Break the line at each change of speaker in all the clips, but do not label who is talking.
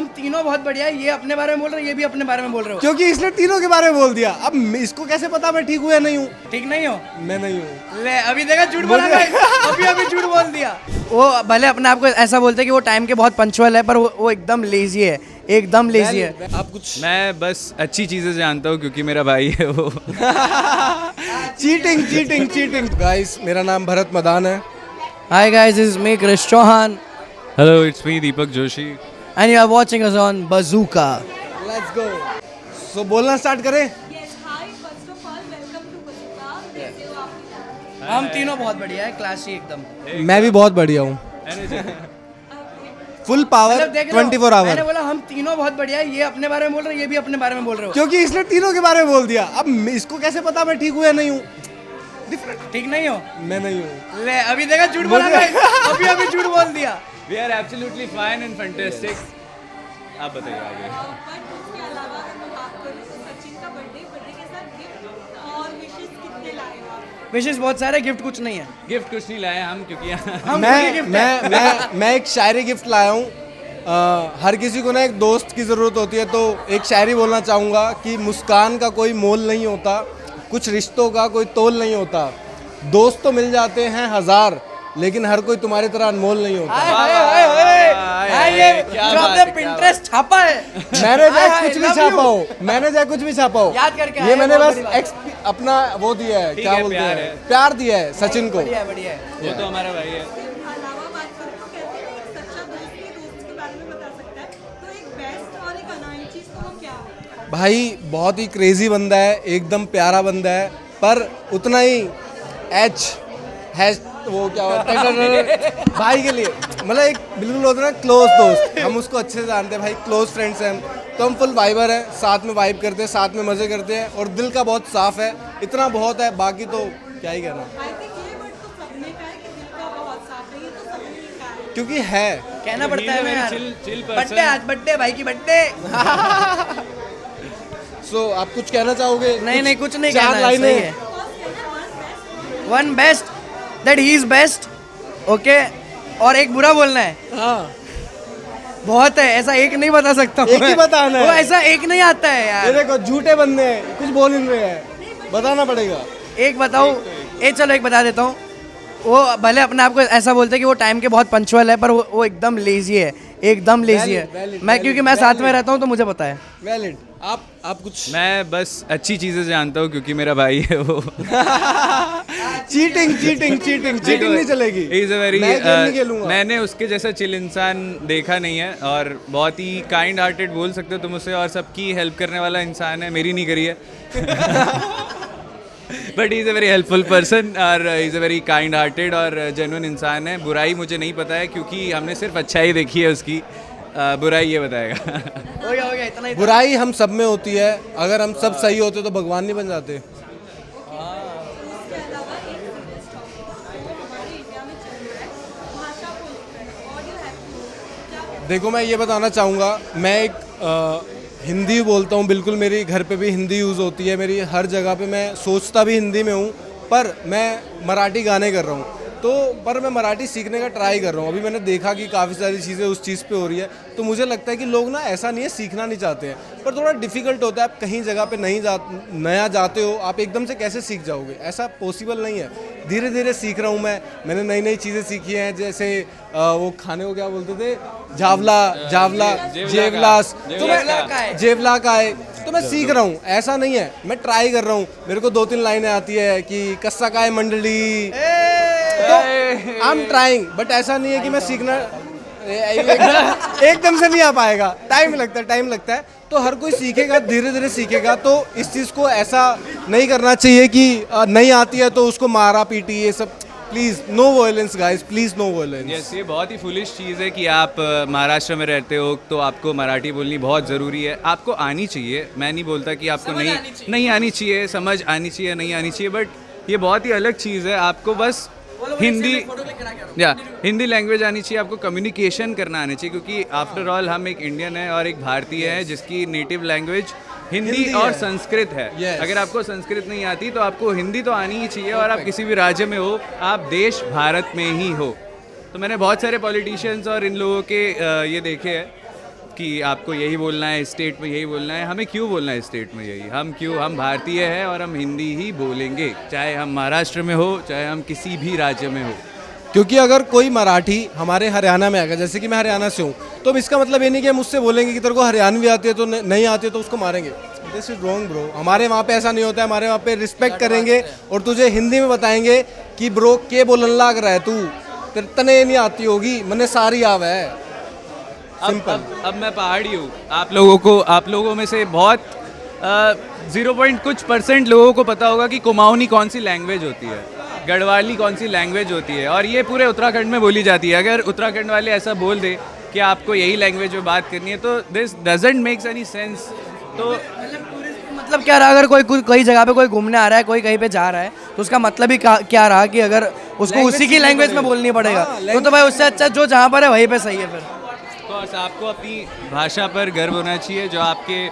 हम तीनों बहुत बढ़िया है, ये अपने बारे में बोल रहे हो, ये भी अपने बारे में बोल रहे हो।
क्योंकि इसने तीनों के बारे में बोल दिया, अब इसको कैसे पता मैं ठीक हूँ या नहीं हूँ?
ठीक नहीं हो?
मैं नहीं हूँ।
ले अभी देखा, झूठ बोला ना, अभी झूठ बोल दिया। वो भले अपने आप को ऐसा बोलते हैं कि वो टाइम के बहुत पंक्चुअल है, पर वो एकदम लेजी है, एकदम लेजी है।
आप कुछ
मैं बस अच्छी चीज़ें जानता हूँ क्योंकि मेरा भाई है वो।
Cheating cheating cheating. गाइस, मेरा नाम भरत मदान है।
Hi guys, this is me, Krish Chauhan,
hello, it's me Deepak Joshi.
and you are watching us on Bazooka.
Let's go. So बोलना स्टार्ट करें।
Yes, hi. First of all, welcome to Bazooka. कैसे हो आप?
हम तीनों बहुत बढ़िया है, क्लासी एकदम।
मैं भी बहुत बढ़िया हूँ। फुल पावर
मतलब देख रहे हो,
24
मैंने
आवर।
बोला हम तीनों बहुत बढ़िया है, ये अपने बारे में बोल रहे हो, ये भी अपने बारे में बोल रहे हो।
क्योंकि इसने तीनों के बारे में बोल दिया, अब इसको कैसे पता मैं ठीक हूँ या नहीं हूँ?
ठीक नहीं हो?
मैं नहीं हूँ।
ले अभी देखा, झूठ बोला ना, अभी झूठ बोल दिया।
We are absolutely fine and fantastic. आप बताइए आगे।
बट उसके अलावा अगर मैं बात करूँ तो सचिन का बर्थडे के साथ गिफ्ट और विशेष कितने लाए हो आप?
विशेष बहुत सारे, गिफ्ट कुछ नहीं है।
गिफ्ट कुछ नहीं लाए हम क्योंकि
हम खुद ही gift है।
मैं एक शायरी गिफ्ट लाया हूँ। हर किसी को ना एक दोस्त की ज़रूरत होती है, तो एक शायरी बोलना चाहूँगा कि मुस्कान का कोई मोल नहीं होता, कुछ रिश्तों का कोई तोल नहीं होता। दोस्त तो मिल जाते हैं हजार, लेकिन हर कोई तुम्हारी तरह अनमोल नहीं होता।
ये
क्या
जो
बात
आपने
है, क्या
पिंटरेस्ट छापा है,
मैंने चाहे कुछ भी छापा हो, मैंने चाहे कुछ भी छापा हो,
याद करके
ये
आए,
मैंने
बहुत
बस
बड़ी बात।
अपना वो दिया है,
ठीक
क्या
है,
बोलते
प्यार
हैं,
है।
प्यार दिया है सचिन को।
बढ़िया है, बढ़िया है।
वो तो हमारा भाई है।
अलावा बात करूँ तो कहते हैं एक सच्चा दोस्त ही दोस्त के बारे में बता सकता है। तो एक बेस्ट और एक अनाइन चीज़ तो वो क्या है?
भाई बहुत ही क्रेजी बंदा है, एकदम प्यारा बंदा है, पर उतना ही एच हैश वो क्या होता है भाई के लिए, मतलब एक बिल्कुल होता है ना क्लोज दोस्त। हम उसको अच्छे से जानते हैं भाई, क्लोज फ्रेंड्स हैं हम, तो हम फुल वाइबर हैं, साथ में वाइब करते हैं, साथ में मज़े करते हैं, और दिल का बहुत साफ है, इतना बहुत है, बाकी तो क्या ही कहना।
आई थिंक ये वर्ड तो सबने कहा है कि दिल का बहुत साफ है, ये तो सबने ही कहा है।
क्योंकि है।
कहना पड़ता है यार।
चिल
बर्थडे आज, बर्थडे भाई की बर्थडे।
सो आप कुछ कहना चाहोगे?
नहीं कुछ नहीं
चार
कहना है,
लाइनें।
सही है। One best that he is best, okay, और एक बुरा बोलना है।
हाँ,
बहुत है, ऐसा एक नहीं बता सकता हूँ
एक ही
मैं।
बताना है।
वो ऐसा एक नहीं आता है
ये
यार।
देखो झूठे बंदे हैं, कुछ बोल नहीं रहे हैं, बताना पड़ेगा।
एक बताओ, चलो एक बता देता हूँ। वो भले अपने आप को ऐसा बोलते हैं कि वो टाइम के बहुत पंक्चुअल है, पर वो एकदम लेजी है, एकदम लेजी है।
valid,
मैं क्योंकि मैं साथ में
valid।
रहता हूँ तो मुझे पता है।
वैलिड। आप कुछ
मैं बस अच्छी चीज़ें जानता हूँ क्योंकि मेरा भाई है वो।
चीटिंग चीटिंग चीटिंग चीटिंग नहीं चलेगी।
He is a very,
मैं गेम नहीं खेलूंगा।
मैंने उसके जैसा चिल इंसान देखा नहीं है, और बहुत ही काइंड हार्टेड बोल सकते हो तुम उसे, और सबकी हेल्प करने वाला इंसान है, मेरी नहीं करी है। But he is a very helpful person, और he is a very kind hearted और जेन्युइन इंसान है। बुराई मुझे नहीं पता है क्योंकि हमने सिर्फ अच्छाई देखी है उसकी। बुराई ये बताएगा।
हो गया इतना ही।
बुराई हम सब में होती है, अगर हम सब सही होते तो भगवान नहीं बन जाते।
उसके अलावा एक सीरियस टॉपिक जो हमारे इंडिया में चल रहा है, भाषा को लेकर। और यू हैव टू क्या कहते
देखो, मैं ये बताना चाहूँगा, मैं एक हिंदी बोलता हूँ, बिल्कुल मेरी घर पे भी हिंदी यूज़ होती है, मेरी हर जगह पे मैं सोचता भी हिंदी में हूँ, पर मैं मराठी गाने कर रहा हूँ, तो पर मैं मराठी सीखने का ट्राई कर रहा हूँ। अभी मैंने देखा कि काफ़ी सारी चीज़ें उस चीज़ पे हो रही है, तो मुझे लगता है कि लोग ना ऐसा नहीं है सीखना नहीं चाहते हैं, पर थोड़ा डिफ़िकल्ट होता है। आप कहीं जगह पे नया जाते हो, आप एकदम से कैसे सीख जाओगे? ऐसा पॉसिबल नहीं है। धीरे धीरे सीख रहा हूँ मैंने नई नई चीज़ें सीखी हैं, जैसे वो खाने को क्या बोलते थे, जेवलास, तो मैं जेवला का है, तो मैं सीख रहा हूँ, ऐसा नहीं है, मैं ट्राई कर रहा हूँ। मेरे को 2-3 लाइनें आती है कि कस्सा काय मंडली, तो आई एम ट्राइंग, बट ऐसा नहीं है कि मैं सीखना एकदम से नहीं आ पाएगा, टाइम लगता है। तो हर कोई सीखेगा, धीरे धीरे सीखेगा। तो इस चीज़ को ऐसा नहीं करना चाहिए कि नहीं आती है तो उसको मारा पीटी, ये सब please no violence guys, please no violence.
Yes, ये बहुत ही फुलिश चीज़ है कि आप महाराष्ट्र में रहते हो तो आपको मराठी बोलनी बहुत ज़रूरी है। आपको आनी चाहिए, मैं नहीं बोलता कि आपको नहीं आनी चाहिए, समझ आनी चाहिए, नहीं आनी चाहिए, बट ये बहुत ही अलग चीज़ है। आपको बस हिंदी लैंग्वेज आनी चाहिए, आपको कम्युनिकेशन करना आना चाहिए, क्योंकि आफ्टर ऑल हम एक इंडियन है और एक भारतीय है जिसकी नेटिव लैंग्वेज हिंदी और
है।
संस्कृत है।
Yes.
अगर आपको संस्कृत नहीं आती तो आपको हिंदी तो आनी ही चाहिए, और आप किसी भी राज्य में हो, आप देश भारत में ही हो। तो मैंने बहुत सारे पॉलिटिशियंस और इन लोगों के ये देखे हैं कि आपको यही बोलना है, स्टेट में यही बोलना है। हमें क्यों बोलना है स्टेट में यही? हम भारतीय हैं और हम हिंदी ही बोलेंगे, चाहे हम महाराष्ट्र में हो, चाहे हम किसी भी राज्य में हो।
क्योंकि अगर कोई मराठी हमारे हरियाणा में आएगा, जैसे कि मैं हरियाणा से हूँ, तो अब इसका मतलब ये नहीं कि हम उससे बोलेंगे कि तेरे को हरियाणवी आती है तो नहीं आती है तो उसको मारेंगे। This is wrong bro. हमारे वहाँ पे ऐसा नहीं होता है। हमारे वहाँ पे रिस्पेक्ट करेंगे और तुझे हिंदी में बताएंगे कि ब्रो के बोलन लाग रहा है तू, तेरे तने नहीं आती होगी, मैंने सारी आवा है।
अब मैं पहाड़ी हूँ। आप लोगों में से बहुत 0.कुछ% लोगों को पता होगा कि कुमाऊनी कौन सी लैंग्वेज होती है, गढ़वाली कौन सी लैंग्वेज होती है, और ये पूरे उत्तराखंड में बोली जाती है। अगर उत्तराखंड वाले ऐसा बोल दे कि आपको यही लैंग्वेज में बात करनी है तो this doesn't makes any sense. तो
मतलब क्या रहा, अगर कोई जगह पे कोई घूमने आ रहा है, कोई कहीं पे जा रहा है, तो उसका मतलब ही क्या रहा कि अगर उसको उसी की लैंग्वेज में बोलनी पड़ेगा, तो भाई उससे अच्छा जो जहाँ पर है वहीं पे सही है फिर।
तो आपको अपनी भाषा पर गर्व होना चाहिए जो आपके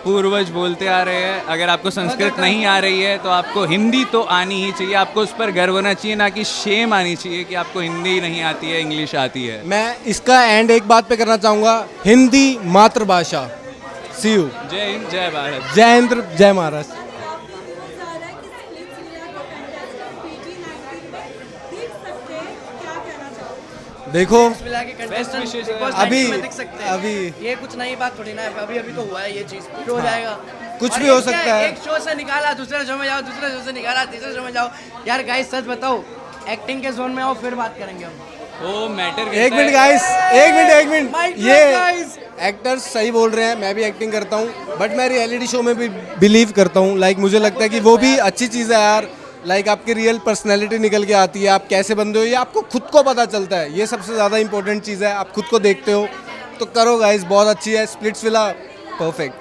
पूर्वज बोलते आ रहे हैं। अगर आपको संस्कृत नहीं आ रही है तो आपको हिंदी तो आनी ही चाहिए। आपको उस पर गर्व होना चाहिए, ना कि शेम आनी चाहिए कि आपको हिंदी नहीं आती है, इंग्लिश आती है।
मैं इसका एंड एक बात पे करना चाहूँगा, हिंदी मातृभाषा। सी यू।
जय हिंद, जय भारत।
जय हिंद, जय महाराष्ट्र।
काफी यूज आ रहा है कि स्प्लिट्सविला का कंटेस्टेंट PG-19 में देख सकते हैं, क्या कहना चाहोगे?
देखो
मिला के contestant
wishes
Big Boss
अभी-
19 में दिख सकते हैं।
अभी
ये कुछ नई बात थोड़ी ना है, अभी तो हुआ है ये चीज, फिर हो जाएगा।
कुछ
और
भी हो
एक क्या
सकता है।
एक शो से निकाला दूसरे शो में जाओ, दूसरे शो से निकाला तीसरे शो में जाओ। यार गाइस सच बताओ, एक्टिंग के जोन में आओ फिर बात करेंगे हम।
वो मैटर
एक मिनट गाइस, एक मिनट
Mic drop,
ये
guys.
एक्टर्स सही बोल रहे हैं, मैं भी एक्टिंग करता हूँ, बट मैं रियलिटी शो में भी बिलीव करता हूँ। लाइक मुझे लगता है कि वो भी अच्छी चीज़ है यार। लाइक आपकी रियल पर्सनैलिटी निकल के आती है, आप कैसे बंदे हो ये आपको खुद को पता चलता है। ये सबसे ज़्यादा इंपॉर्टेंट चीज़ है, आप खुद को देखते हो। तो करो गाइस, बहुत अच्छी है स्प्लिट्सविला, परफेक्ट।